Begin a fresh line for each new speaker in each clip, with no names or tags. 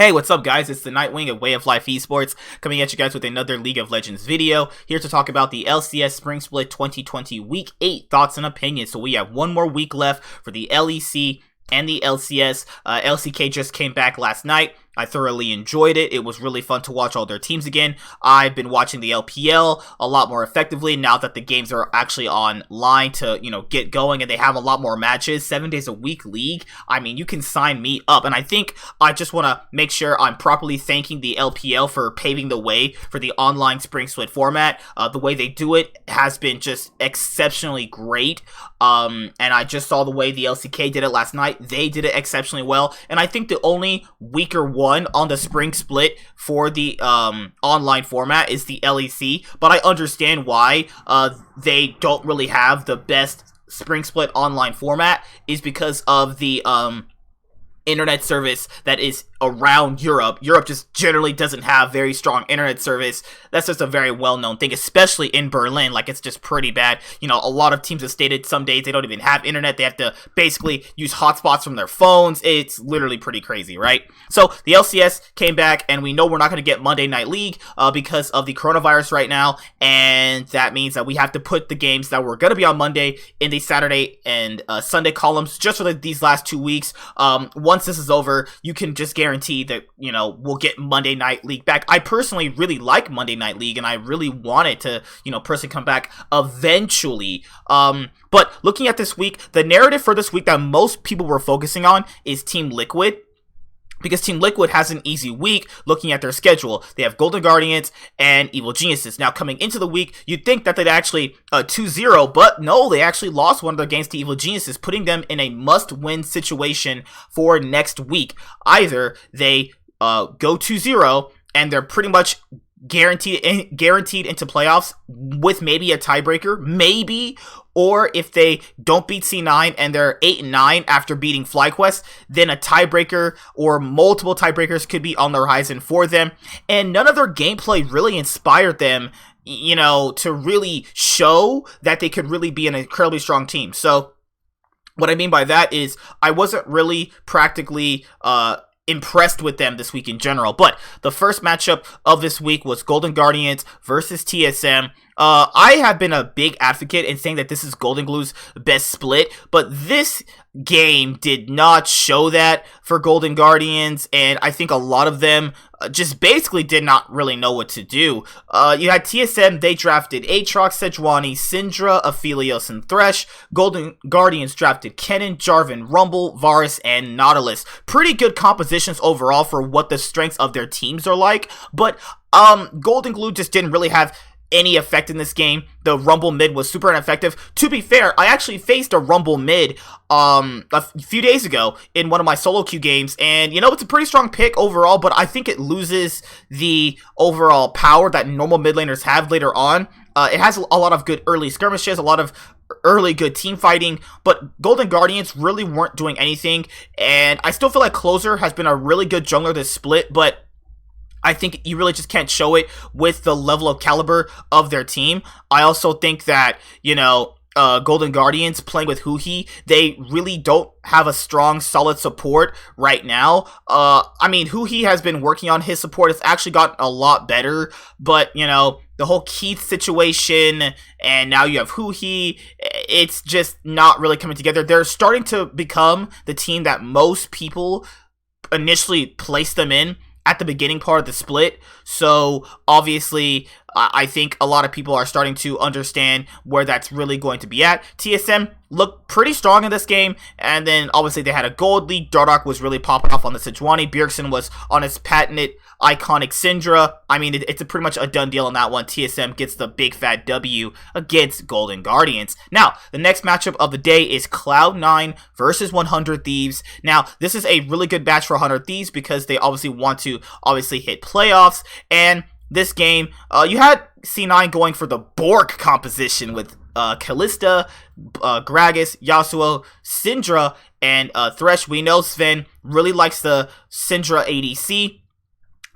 Hey, what's up guys? It's the Nightwing of Way of Life Esports coming at you guys with another League of Legends video. Here to talk about the LCS Spring Split 2020 Week 8 thoughts and opinions. So we have one more week left for the LEC and the LCS. LCK just came back last night. I thoroughly enjoyed it. It was really fun to watch all their teams again. I've been watching the LPL a lot more effectively now that the games are actually online to, get going, and they have a lot more matches. 7 days a week league. I mean, you can sign me up. And I think I just want to make sure I'm properly thanking the LPL for paving the way for the online Spring Split format. The way they do it has been just exceptionally great. And I just saw the way the LCK did it last night. They did it exceptionally well. And I think the only weaker one on the Spring Split for the online format is the LEC, but I understand why they don't really have the best Spring Split online format is because of the internet service that is around Europe. Europe just generally doesn't have very strong internet service. That's just a very well-known thing, especially in Berlin. Like, it's just pretty bad. A lot of teams have stated some days they don't even have internet. They have to basically use hotspots from their phones. It's literally pretty crazy, right? So the LCS came back, and we know we're not going to get Monday Night League because of the coronavirus right now, and that means that we have to put the games that were going to be on Monday in the Saturday and Sunday columns just for these last 2 weeks. Once this is over, you can just guarantee that, we'll get Monday Night League back. I personally really like Monday Night League, and I really want it to, personally come back eventually. But looking at this week, the narrative for this week that most people were focusing on is Team Liquid. Because Team Liquid has an easy week looking at their schedule. They have Golden Guardians and Evil Geniuses. Now, coming into the week, you'd think that they'd actually 2-0, but no, they actually lost one of their games to Evil Geniuses, putting them in a must-win situation for next week. Either they go 2-0, and they're pretty much guaranteed into playoffs with maybe a tiebreaker, maybe, or if they don't beat C9 and they're 8-9 after beating FlyQuest, then a tiebreaker or multiple tiebreakers could be on the horizon for them. And none of their gameplay really inspired them, to really show that they could really be an incredibly strong team. So what I mean by that is I wasn't really practically impressed with them this week in general. But the first matchup of this week was Golden Guardians versus TSM. I have been a big advocate in saying that this is Golden Glue's best split, but this game did not show that for Golden Guardians, and I think a lot of them just basically did not really know what to do. You had TSM, they drafted Aatrox, Sejuani, Syndra, Aphelios, and Thresh. Golden Guardians drafted Kennen, Jarvan, Rumble, Varus, and Nautilus. Pretty good compositions overall for what the strengths of their teams are like, but Golden Glue just didn't really have any effect in this game. The Rumble mid was super ineffective. To be fair, I actually faced a Rumble mid a few days ago in one of my solo queue games, and it's a pretty strong pick overall, but I think it loses the overall power that normal mid laners have later on. It has a lot of good early skirmishes, a lot of early good team fighting, but Golden Guardians really weren't doing anything, and I still feel like Closer has been a really good jungler this split, but I think you really just can't show it with the level of caliber of their team. I also think that, Golden Guardians playing with Huhi, they really don't have a strong, solid support right now. Huhi has been working on his support. It's actually gotten a lot better, but, the whole Keith situation, and now you have Huhi, it's just not really coming together. They're starting to become the team that most people initially placed them in at the beginning part of the split. So obviously I think a lot of people are starting to understand where that's really going to be at. TSM looked pretty strong in this game, and then obviously they had a gold league. Dardoch was really popping off on the Sejuani. Bjergsen was on his patented iconic Syndra. It's pretty much a done deal on that one. TSM gets the big fat W against Golden Guardians. Now, the next matchup of the day is Cloud9 versus 100 Thieves. Now, this is a really good match for 100 Thieves because they obviously want to hit playoffs, and this game, you had C9 going for the Bork composition with Kalista, Gragas, Yasuo, Syndra, and Thresh. We know Sven really likes the Syndra ADC.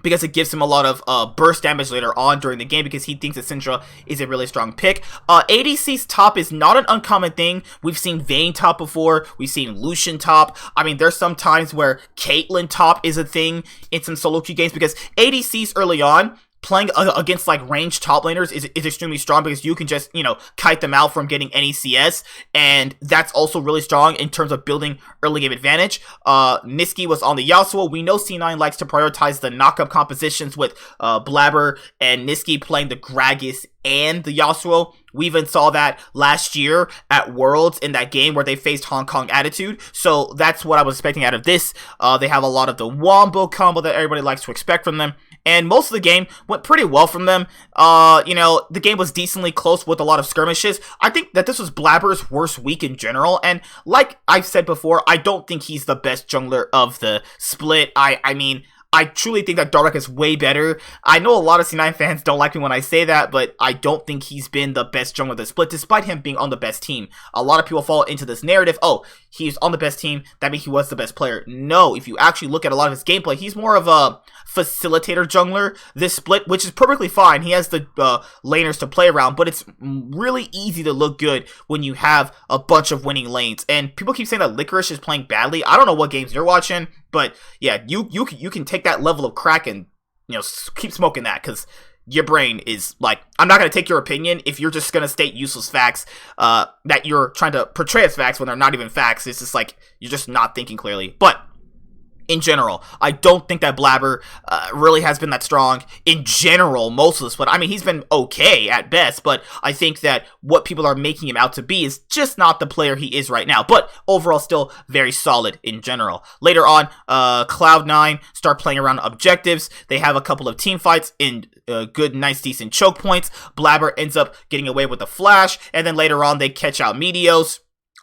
because it gives him a lot of burst damage later on during the game because he thinks that Syndra is a really strong pick. ADC's top is not an uncommon thing. We've seen Vayne top before. We've seen Lucian top. I mean, there's some times where Caitlyn top is a thing in some solo queue games because ADCs early on, playing against like ranged top laners is extremely strong because you can just, you know, kite them out from getting any CS, and that's also really strong in terms of building early game advantage. Niski was on the Yasuo. We know C9 likes to prioritize the knockup compositions with Blabber and Niski playing the Gragas and the Yasuo. We even saw that last year at Worlds in that game where they faced Hong Kong Attitude. So that's what I was expecting out of this. They have a lot of the Wombo combo that everybody likes to expect from them. And most of the game went pretty well from them. You know, the game was decently close with a lot of skirmishes. I think that this was Blabber's worst week in general. And like I've said before, I don't think he's the best jungler of the split. I mean, I truly think that Dark is way better. I know a lot of C9 fans don't like me when I say that, but I don't think he's been the best jungler of the split, despite him being on the best team. A lot of people fall into this narrative, oh, he's on the best team, that means he was the best player. No, if you actually look at a lot of his gameplay, he's more of a facilitator jungler this split, which is perfectly fine. He has the laners to play around, but it's really easy to look good when you have a bunch of winning lanes. And people keep saying that Licorice is playing badly. I don't know what games you're watching, but yeah, you can take that level of crack and, you know, keep smoking that, because your brain is like, I'm not going to take your opinion if you're just going to state useless facts that you're trying to portray as facts when they're not even facts. It's just like, you're just not thinking clearly. But in general, I don't think that Blabber really has been that strong in general most of this, but I mean, he's been okay at best, but I think that what people are making him out to be is just not the player he is right now, but overall still very solid in general. Later on, Cloud9 start playing around objectives. They have a couple of team fights in good, nice, decent choke points. Blabber ends up getting away with the flash, and then later on they catch out Meteos.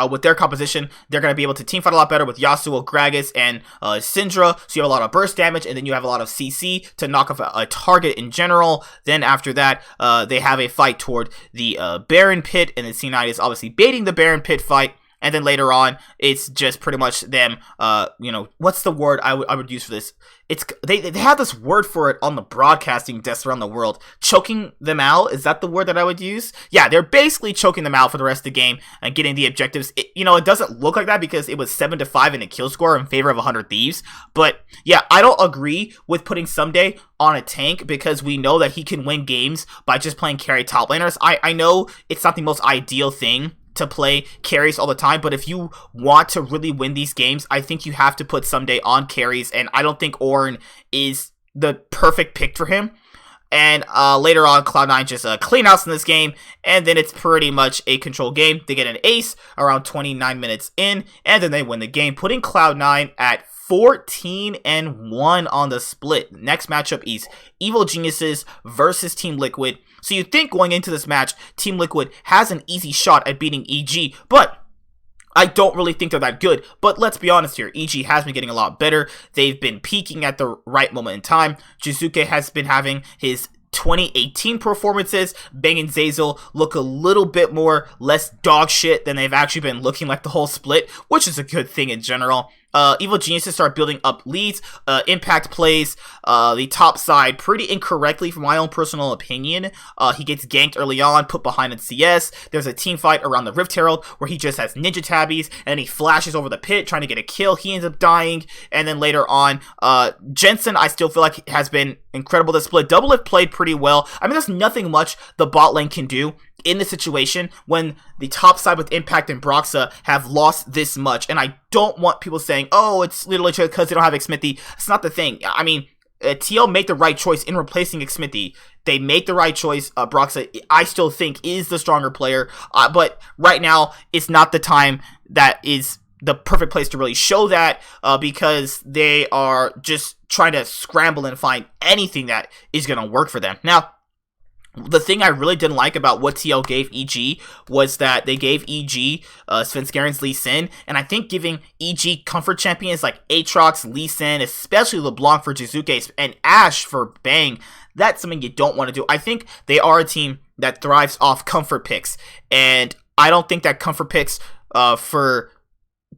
With their composition, they're going to be able to teamfight a lot better with Yasuo, Gragas, and Syndra, so you have a lot of burst damage, and then you have a lot of CC to knock off a target in general. Then after that, they have a fight toward the Baron Pit, and then C9 is obviously baiting the Baron Pit fight. And then later on, it's just pretty much them, you know, what's the word I would use for this? It's they have this word for it on the broadcasting desks around the world. Choking them out, is that the word that I would use? Yeah, they're basically choking them out for the rest of the game and getting the objectives. You know, it doesn't look like that because it was 7-5 in a kill score in favor of 100 Thieves. But yeah, I don't agree with putting Someday on a tank because we know that he can win games by just playing carry top laners. I know it's not the most ideal thing to play carries all the time, but if you want to really win these games, I think you have to put Someday on carries, and I don't think Ornn is the perfect pick for him. And later on, Cloud9 just clean outs in this game, and then it's pretty much a control game. They get an ace around 29 minutes in, and then they win the game, putting Cloud9 at 14-1 on the split. Next matchup is Evil Geniuses versus Team Liquid. So you think going into this match, Team Liquid has an easy shot at beating EG, but I don't really think they're that good. But let's be honest here, EG has been getting a lot better. They've been peaking at the right moment in time. Jizuke has been having his 2018 performances. Bang and Zeyzal look a little bit more less dog shit than they've actually been looking like the whole split, which is a good thing in general. Evil Geniuses start building up leads. Impact plays the top side pretty incorrectly from my own personal opinion. He gets ganked early on, put behind in CS. There's a team fight around the Rift Herald where he just has ninja tabbies and he flashes over the pit trying to get a kill. He ends up dying. And then later on, Jensen, I still feel like has been incredible this split. Doublelift played pretty well. I mean, there's nothing much the bot lane can do in the situation when the top side with Impact and Broxa have lost this much. And I don't want people saying, oh, it's literally because they don't have Xmithy. It's not the thing. I mean, TL made the right choice in replacing Xmithy. They made the right choice. Broxa, I still think, is the stronger player. But right now, it's not the time that is the perfect place to really show that because they are just trying to scramble and find anything that is going to work for them. Now, the thing I really didn't like about what TL gave EG was that they gave EG Svenskerin's Lee Sin, and I think giving EG comfort champions like Aatrox, Lee Sin, especially LeBlanc for Jizuke, and Ashe for Bang, that's something you don't want to do. I think they are a team that thrives off comfort picks, and I don't think that comfort picks for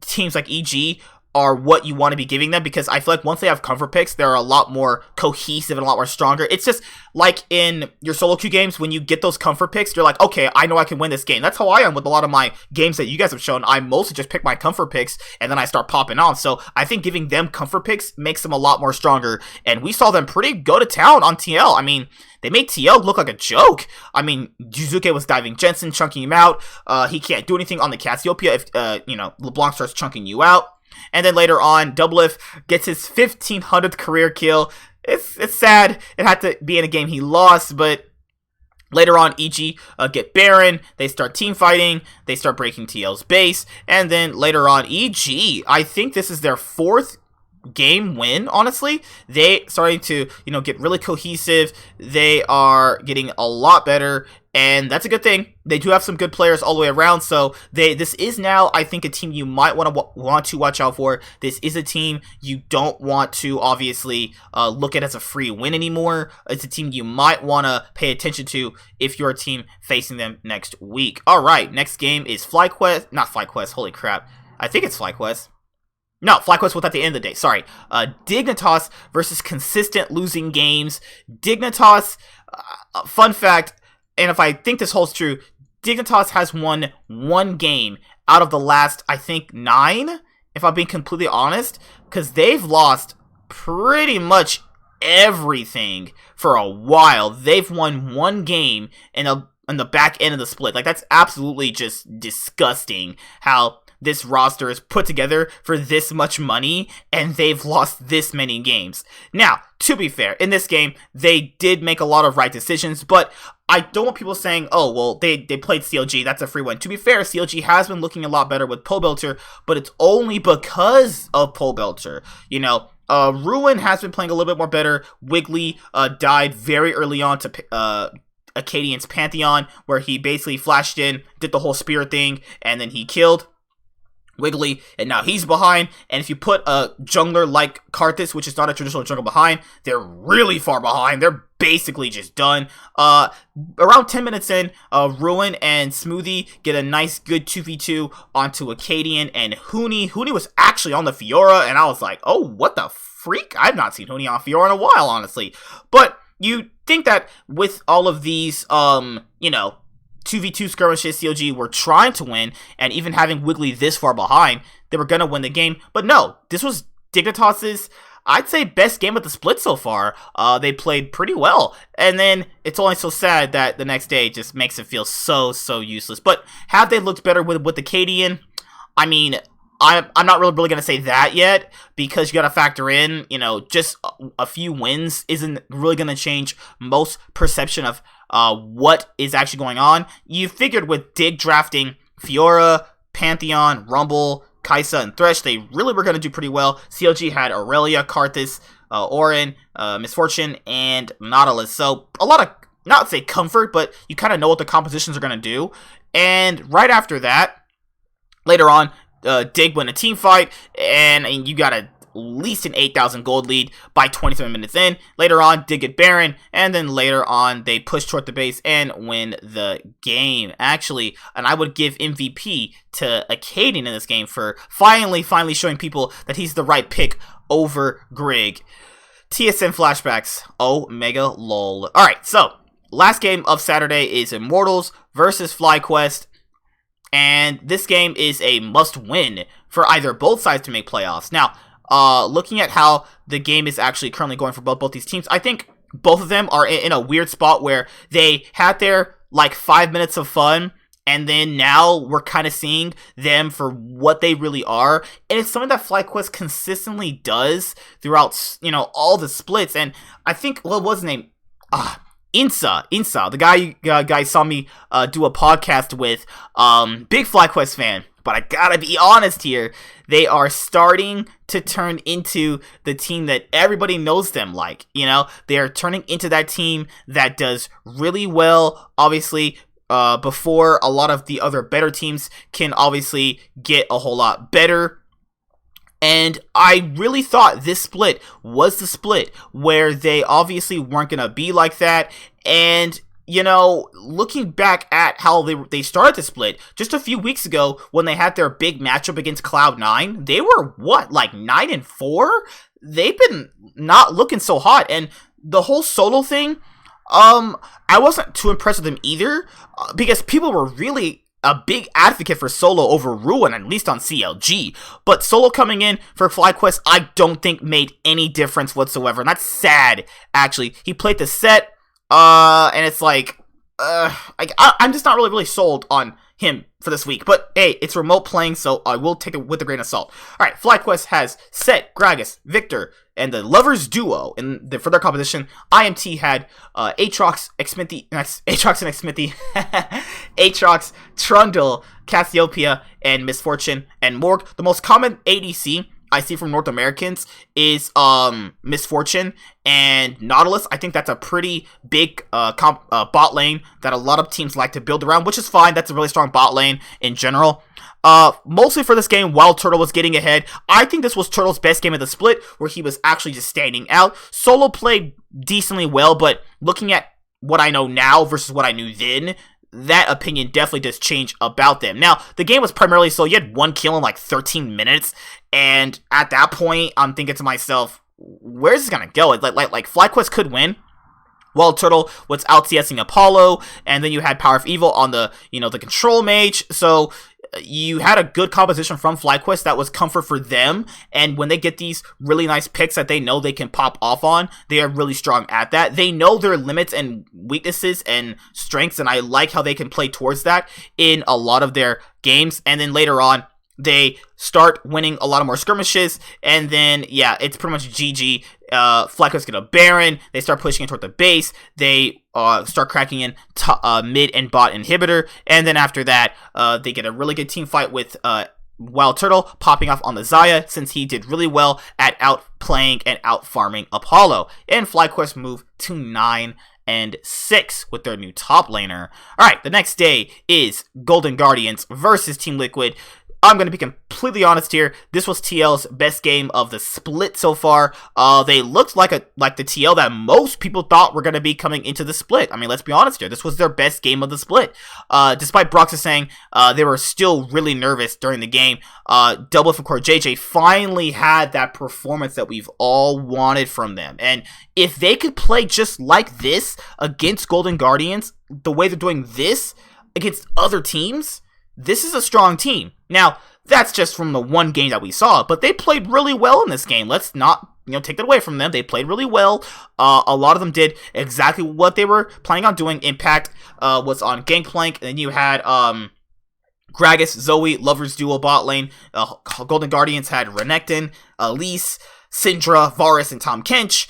teams like EG are what you want to be giving them, because I feel like once they have comfort picks, they're a lot more cohesive and a lot more stronger. It's just like in your solo queue games, when you get those comfort picks, you're like, okay, I know I can win this game. That's how I am with a lot of my games that you guys have shown. I mostly just pick my comfort picks and then I start popping on. So I think giving them comfort picks makes them a lot more stronger. And we saw them pretty go to town on TL. I mean, they made TL look like a joke. I mean, Juzuke was diving Jensen, chunking him out. He can't do anything on the Cassiopeia if, LeBlanc starts chunking you out. And then later on, Doublelift gets his 1500th career kill. It's sad. It had to be in a game he lost, but later on, EG get Baron. They start team fighting. They start breaking TL's base. And then later on, EG, I think this is their 4th game win, honestly. They starting to, get really cohesive. They are getting a lot better, and that's a good thing. They do have some good players all the way around, so this is now, I think, a team you might want to watch out for. This is a team you don't want to, obviously, look at as a free win anymore. It's a team you might want to pay attention to if you're a team facing them next week. Alright, next game is not FlyQuest, holy crap. I think it's FlyQuest. No, FlyQuest was at the end of the day. Sorry. Dignitas versus consistent losing games. Dignitas, fun fact, and if I think this holds true, Dignitas has won 1 game out of the last, I think, 9, if I'm being completely honest, because they've lost pretty much everything for a while. They've won 1 game in the back end of the split. Like, that's absolutely just disgusting how this roster is put together for this much money, and they've lost this many games. Now, to be fair, in this game, they did make a lot of right decisions, but I don't want people saying, oh, well, they played CLG, that's a free win. To be fair, CLG has been looking a lot better with Pole Belter, but it's only because of Pole Belter. Ruin has been playing a little bit more better. Wiggly died very early on to Acadian's Pantheon, where he basically flashed in, did the whole spear thing, and then he killed Wiggly, and now he's behind. And if you put a jungler like Karthus, which is not a traditional jungle, behind, they're really far behind. They're basically just done. Around 10 minutes in, Ruin and Smoothie get a nice good 2v2 onto Acadian and Huni. Huni was actually on the Fiora, and I was like, oh, what the freak? I've not seen Huni on Fiora in a while, honestly. But you think that with all of these, 2v2 skirmishes CLG were trying to win, and even having Wiggly this far behind, they were going to win the game. But no, this was Dignitas's, I'd say, best game of the split so far. They played pretty well. And then it's only so sad that the next day just makes it feel so useless. But have they looked better with Acadian? I mean, I'm not really going to say that yet, because you got to factor in, just a few wins isn't really going to change most perception of what is actually going on. You figured with Dig drafting Fiora, Pantheon, Rumble, Kaisa, and Thresh, they really were going to do pretty well. CLG had Aurelia, Karthus, Orin, Misfortune, and Nautilus. So a lot of, not say comfort, but you kind of know what the compositions are going to do. And right after that, later on, Dig win a team fight, and you got at least an 8,000 gold lead by 27 minutes in. Later on, Dig get Baron, and then later on, they push toward the base and win the game. Actually, and I would give MVP to Acadian in this game for finally showing people that he's the right pick over Grig. TSM flashbacks. Oh, mega lol. Alright, so, last game of Saturday is Immortals versus FlyQuest. And this game is a must-win for either both sides to make playoffs. Now, looking at how the game is actually currently going for both these teams, I think both of them are in a weird spot where they had their, 5 minutes of fun, and then now we're kind of seeing them for what they really are. And it's something that FlyQuest consistently does throughout, all the splits. And I think, what was his name? Insa, the guy you guys saw me do a podcast with, big FlyQuest fan, but I gotta be honest here, they are starting to turn into the team that everybody knows them like, they are turning into that team that does really well, obviously, before a lot of the other better teams can obviously get a whole lot better. And I really thought this split was the split where they obviously weren't going to be like that. And looking back at how they started the split, just a few weeks ago when they had their big matchup against Cloud9, they were, like 9-4? They've been not looking so hot, and the whole solo thing, I wasn't too impressed with them either, because people were really a big advocate for Solo over Ruin, at least on CLG. But Solo coming in for FlyQuest, I don't think made any difference whatsoever, and that's sad, actually. He played the set, and it's like, I'm just not really sold on him for this week. But hey, it's remote playing, so I will take it with a grain of salt. Alright, FlyQuest has Set, Gragas, Victor, and the Lovers Duo for their composition. IMT had Aatrox, and Xmithy, Aatrox, Trundle, Cassiopeia, and Misfortune, and Morg. The most common ADC I see from North Americans is Misfortune and Nautilus. I think that's a pretty big bot lane that a lot of teams like to build around, which is fine. That's a really strong bot lane in general. Mostly for this game, while Turtle was getting ahead, I think this was Turtle's best game of the split, where he was actually just standing out. Solo played decently well, but looking at what I know now versus what I knew then, that opinion definitely does change about them. Now, the game was primarily so you had one kill in like 13 minutes, and at that point, I'm thinking to myself, where's this gonna go? Like FlyQuest could win, while Turtle was out CSing Apollo, and then you had Power of Evil on the, the control mage, so you had a good composition from FlyQuest that was comfort for them, and when they get these really nice picks that they know they can pop off on, they are really strong at that. They know their limits and weaknesses and strengths, and I like how they can play towards that in a lot of their games, and then later on, they start winning a lot of more skirmishes, and then, yeah, it's pretty much GG. FlyQuest get a Baron, they start pushing it toward the base, they start cracking in mid and bot inhibitor, and then after that, they get a really good team fight with Wild Turtle popping off on the Xayah, since he did really well at outplaying and out-farming Apollo, and FlyQuest move to 9-6 with their new top laner. Alright, the next day is Golden Guardians versus Team Liquid. I'm going to be completely honest here. This was TL's best game of the split so far. They looked like the TL that most people thought were going to be coming into the split. I mean, let's be honest here. This was their best game of the split. Despite Broxah saying they were still really nervous during the game, Double from Core JJ finally had that performance that we've all wanted from them. And if they could play just like this against Golden Guardians, the way they're doing this against other teams, this is a strong team. Now, that's just from the one game that we saw, but they played really well in this game. Let's not, take that away from them. They played really well. A lot of them did exactly what they were planning on doing. Impact was on Gangplank, and then you had Gragas, Zoe, Lovers Duo bot lane. Golden Guardians had Renekton, Elise, Syndra, Varus, and Tom Kench.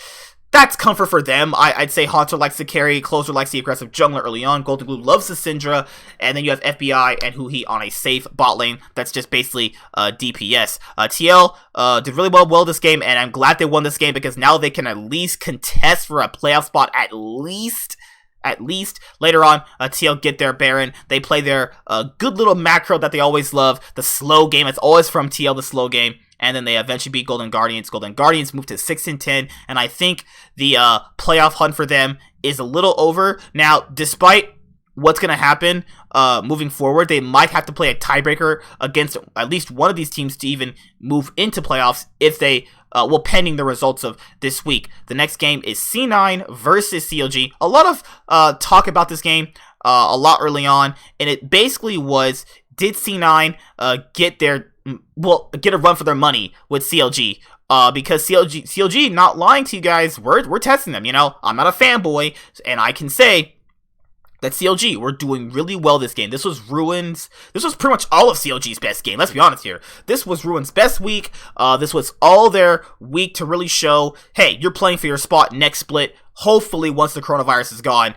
That's comfort for them. I'd say Haunter likes to carry, Closer likes the aggressive jungler early on, Golden Glue loves the Syndra, and then you have FBI and Huhi on a safe bot lane that's just basically DPS. TL did really well this game, and I'm glad they won this game because now they can at least contest for a playoff spot at least. Later on, TL get their Baron. They play their good little macro that they always love. The slow game. It's always from TL, the slow game. And then they eventually beat Golden Guardians. Golden Guardians moved to 6-10. And I think the playoff hunt for them is a little over. Now, despite what's going to happen moving forward, they might have to play a tiebreaker against at least one of these teams to even move into playoffs if they... pending the results of this week. The next game is C9 versus CLG. A lot of talk about this game a lot early on, and it basically was, did C9 get a run for their money with CLG? Because CLG, not lying to you guys, we're testing them, I'm not a fanboy, and I can say that CLG were doing really well this game. This was pretty much all of CLG's best game. Let's be honest here. This was Ruin's best week. This was all their week to really show, hey, you're playing for your spot next split. Hopefully, once the coronavirus is gone,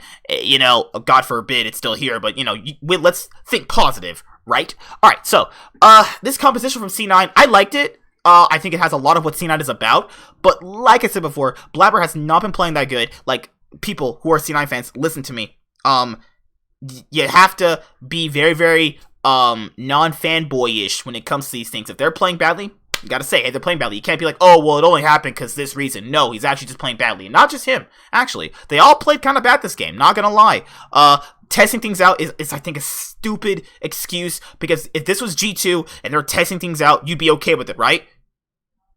God forbid it's still here, but, let's think positive, right? All right, so, this composition from C9, I liked it. I think it has a lot of what C9 is about, but like I said before, Blabber has not been playing that good. Like, people who are C9 fans, listen to me. You have to be very, very non-fanboyish when it comes to these things. If they're playing badly, You gotta say, hey, they're playing badly. You can't be like, oh, well, it only happened because this reason. No, he's actually just playing badly. And not just him, actually. They all played kind of bad this game, not gonna lie. Testing things out is, I think, a stupid excuse, because if this was G2 and they're testing things out, you'd be okay with it, right?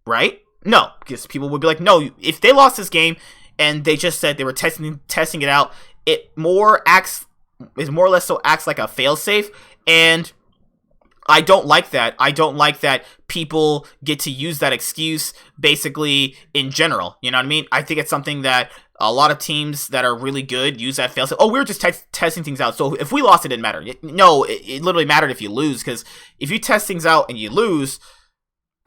Right? No, because people would be like, no, if they lost this game and they just said they were testing it out, it more or less so acts like a failsafe, and I don't like that. I don't like that people get to use that excuse basically in general. You know what I mean? I think it's something that a lot of teams that are really good use that failsafe. Oh, we were just testing things out, so if we lost, it didn't matter. No, it literally mattered if you lose, because if you test things out and you lose,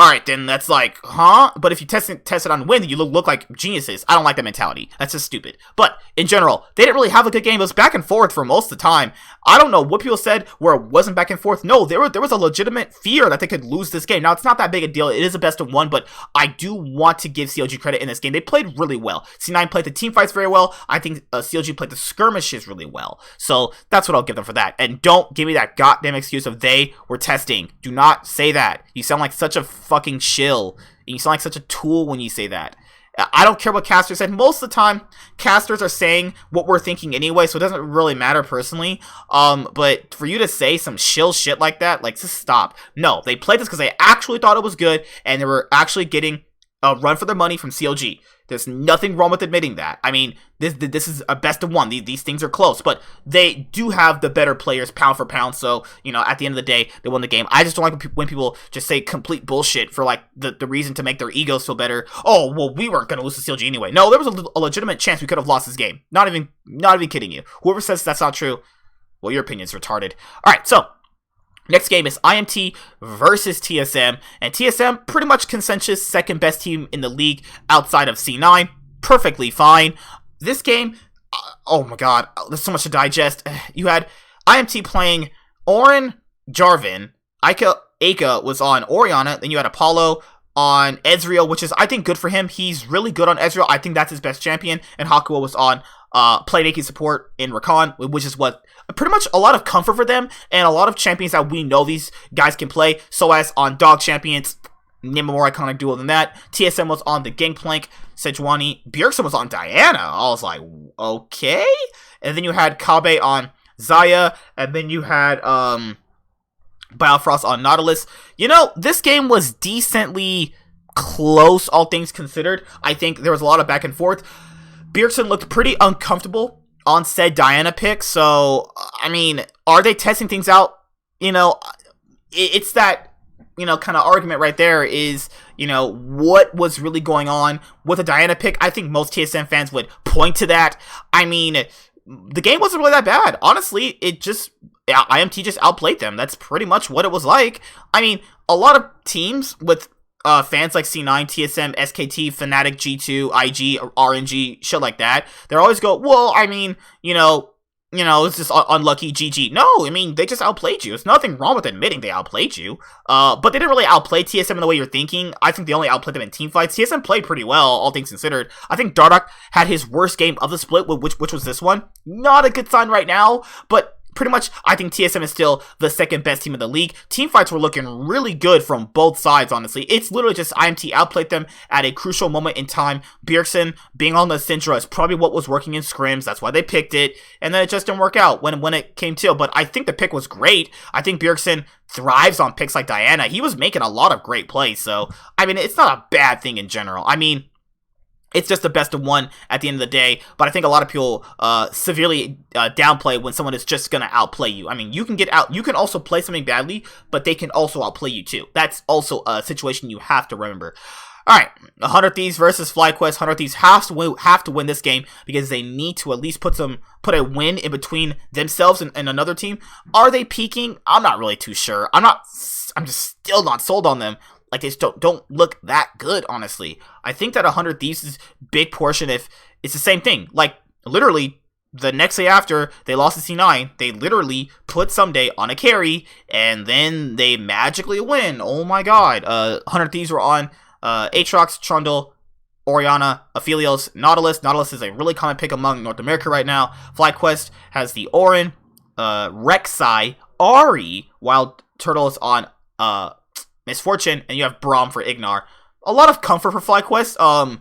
alright, then that's like, huh? But if you test it on win, you look like geniuses. I don't like that mentality. That's just stupid. But, in general, they didn't really have a good game. It was back and forth for most of the time. I don't know what people said where it wasn't back and forth. No, there was a legitimate fear that they could lose this game. Now, it's not that big a deal. It is a best of one, but I do want to give CLG credit in this game. They played really well. C9 played the team fights very well. I think CLG played the skirmishes really well. So, that's what I'll give them for that. And don't give me that goddamn excuse of they were testing. Do not say that. You sound like such a fucking shill. You sound like such a tool when you say that. I don't care what casters said. Most of the time, casters are saying what we're thinking anyway, so it doesn't really matter personally. But for you to say some shill shit like that, like, just stop. No, they played this because they actually thought it was good, and they were actually getting a run for their money from CLG. There's nothing wrong with admitting that. I mean, this is a best of one. These things are close, but they do have the better players pound for pound. So, you know, at the end of the day, they won the game. I just don't like when people just say complete bullshit for, like, the reason to make their egos feel better. Oh, well, we weren't going to lose to CLG anyway. No, there was a legitimate chance we could have lost this game. Not even kidding you. Whoever says that's not true, well, your opinion's retarded. All right, so next game is IMT versus TSM, and TSM, pretty much consensus second best team in the league outside of C9. Perfectly fine. This game, oh my god, there's so much to digest. You had IMT playing Orin, Jarvan, Aka was on Orianna, then you had Apollo on Ezreal, which is, I think, good for him. He's really good on Ezreal. I think that's his best champion, and Hakuo was on playmaking support in Rakan, which is what pretty much a lot of comfort for them, and a lot of champions that we know these guys can play. So as on dog champions, name a more iconic duo than that. TSM was on the Gangplank, Sejuani. Bjergsen was on Diana. I was like, okay. And then you had Kabe on Zaya, and then you had Biofrost on Nautilus. You know, this game was decently close, all things considered. I think there was a lot of back and forth. Bjergsen looked pretty uncomfortable on said Diana pick, so, I mean, are they testing things out? You know, it's that, you know, kind of argument right there is, you know, what was really going on with a Diana pick? I think most TSM fans would point to that. I mean, the game wasn't really that bad. Honestly, IMT just outplayed them. That's pretty much what it was like. I mean, a lot of teams with fans like C9, TSM, SKT, Fnatic, G2, IG, RNG, shit like that, they always go, well, I mean, you know, it's just unlucky, GG. No, I mean, they just outplayed you. There's nothing wrong with admitting they outplayed you. But they didn't really outplay TSM in the way you're thinking. I think they only outplayed them in teamfights. TSM played pretty well, all things considered. I think Dardoch had his worst game of the split, which was this one. Not a good sign right now, but pretty much, I think TSM is still the second best team in the league. Teamfights were looking really good from both sides, honestly. It's literally just IMT outplayed them at a crucial moment in time. Bjergsen being on the Syndra is probably what was working in scrims. That's why they picked it. And then it just didn't work out when it came to. But I think the pick was great. I think Bjergsen thrives on picks like Diana. He was making a lot of great plays. So, I mean, it's not a bad thing in general. I mean, it's just the best of one at the end of the day, but I think a lot of people severely downplay when someone is just gonna outplay you. I mean, you can also play something badly, but they can also outplay you too. That's also a situation you have to remember. Alright, 100 Thieves versus FlyQuest. 100 Thieves have to win this game because they need to at least put a win in between themselves and another team. Are they peaking? I'm not really too sure. I'm just still not sold on them. Like, they just don't look that good, honestly. I think that 100 Thieves is a big portion if it's the same thing. Like, literally, the next day after they lost to C9, they literally put Someday on a carry, and then they magically win. Oh my god. 100 Thieves were on Aatrox, Trundle, Orianna, Aphelios, Nautilus. Nautilus is a really common pick among North America right now. FlyQuest has the Orin, Rek'Sai, Ahri, while Turtle is on Misfortune, and you have Braum for Ignar. A lot of comfort for FlyQuest.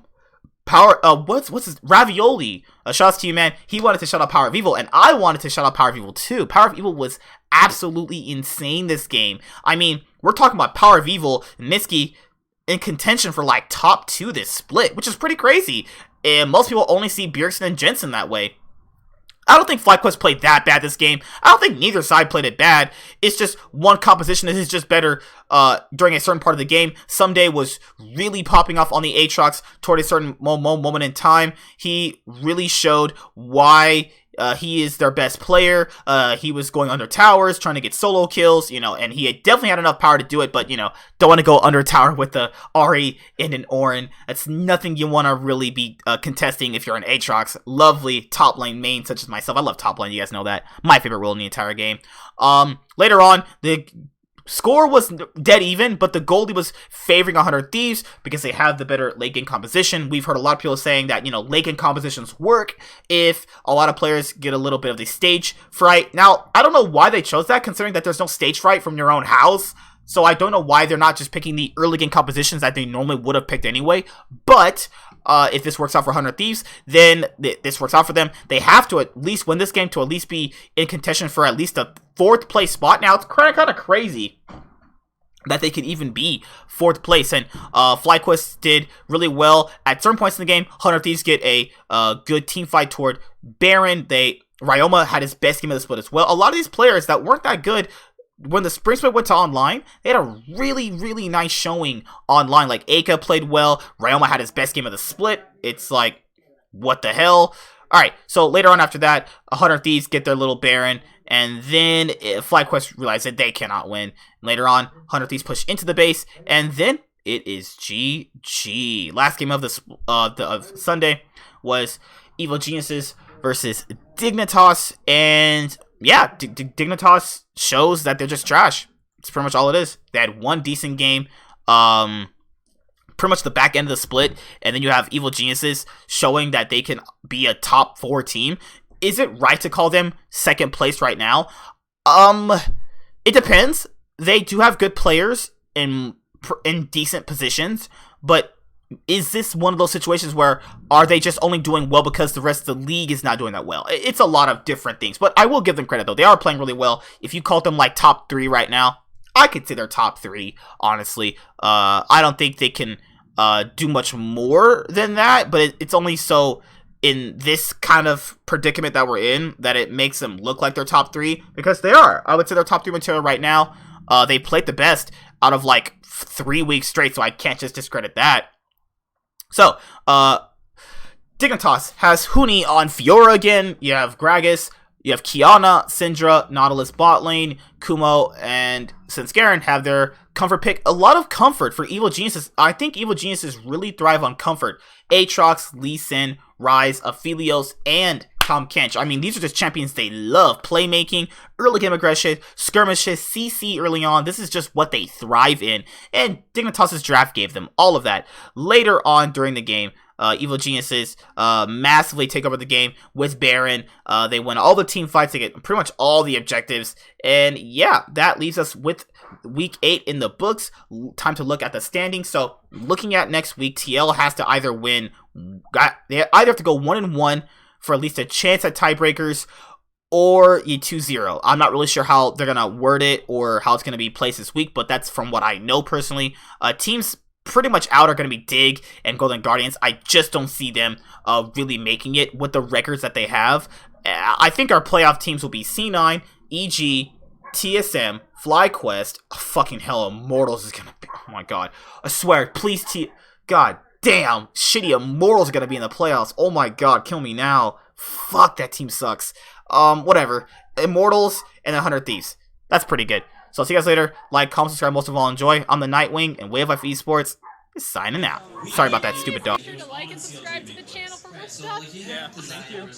What's his Ravioli? Shouts to you, man. He wanted to shut out Power of Evil, and I wanted to shut out Power of Evil too. Power of Evil was absolutely insane this game. I mean, we're talking about Power of Evil and Mitsuki in contention for like top 2 this split, which is pretty crazy. And most people only see Bjergsen and Jensen that way. I don't think FlyQuest played that bad this game. I don't think neither side played it bad. It's just one composition that is just better during a certain part of the game. Someday was really popping off on the Aatrox toward a certain moment in time. He really showed why he is their best player. He was going under towers, trying to get solo kills, and he definitely had enough power to do it, but, don't want to go under tower with the Ahri and an Orin. That's nothing you want to really be contesting if you're an Aatrox. Lovely top lane main such as myself. I love top lane, you guys know that. My favorite role in the entire game. Later on, the score was dead even, but the goalie was favoring 100 Thieves because they have the better late game composition. We've heard a lot of people saying that, late game compositions work if a lot of players get a little bit of the stage fright. Now, I don't know why they chose that, considering that there's no stage fright from your own house. So I don't know why they're not just picking the early game compositions that they normally would have picked anyway. But if this works out for 100 Thieves, then this works out for them. They have to at least win this game to at least be in contention for at least a 4th place spot. Now, it's kind of crazy that they could even be 4th place. And FlyQuest did really well at certain points in the game. 100 Thieves get a good team fight toward Baron. Ryoma had his best game of the split as well. A lot of these players that weren't that good when the Spring Split went to online, they had a really, really nice showing online. Like, Aka played well. Ryoma had his best game of the split. It's like, what the hell? Alright, so later on after that, 100 Thieves get their little Baron, and then FlyQuest realized that they cannot win. Later on, 100 Thieves push into the base, and then it is GG. Last game of of Sunday was Evil Geniuses versus Dignitas, and yeah, Dignitas shows that they're just trash. It's pretty much all it is. They had one decent game, pretty much the back end of the split, and then you have Evil Geniuses showing that they can be a top 4 team. Is it right to call them 2nd place right now? It depends. They do have good players in decent positions, but is this one of those situations where are they just only doing well because the rest of the league is not doing that well? It's a lot of different things, but I will give them credit though. They are playing really well. If you called them like top 3 right now, I could say they're top 3, honestly. I don't think they can do much more than that, but it's only so in this kind of predicament that we're in that it makes them look like they're top 3, because they are. I would say they're top 3 material right now. They played the best out of like 3 weeks straight, so I can't just discredit that. So, Dignitas has Huni on Fiora again. You have Gragas, you have Kiana, Syndra, Nautilus bot lane, Kumo, and Sensgaren have their comfort pick. A lot of comfort for Evil Geniuses. I think Evil Geniuses really thrive on comfort. Aatrox, Lee Sin, Ryze, Aphelios, and Tahm Kench. I mean, these are just champions they love. Playmaking, early game aggression, skirmishes, CC early on. This is just what they thrive in. And Dignitas' draft gave them all of that. Later on during the game, Evil Geniuses massively take over the game with Baron. They win all the team fights. They get pretty much all the objectives. And yeah, that leaves us with week 8 in the books. Time to look at the standings. So looking at next week, TL has to either win. They either have to go 1-1 for at least a chance at tiebreakers, or 2-0. I'm not really sure how they're going to word it or how it's going to be placed this week, but that's from what I know personally. Teams pretty much out are going to be Dig and Golden Guardians. I just don't see them really making it with the records that they have. I think our playoff teams will be C9, EG, TSM, FlyQuest. Oh, fucking hell, Immortals is going to be... Oh my god. I swear, please God damn, shitty Immortals are going to be in the playoffs. Oh my god, kill me now. Fuck, that team sucks. Whatever. Immortals and 100 Thieves. That's pretty good. So I'll see you guys later. Like, comment, subscribe, most of all enjoy. I'm the Nightwing, and Wave Life Esports is signing out. Sorry about that stupid dog.
Be sure to like and subscribe to the channel for more stuff.
Yeah, thank you.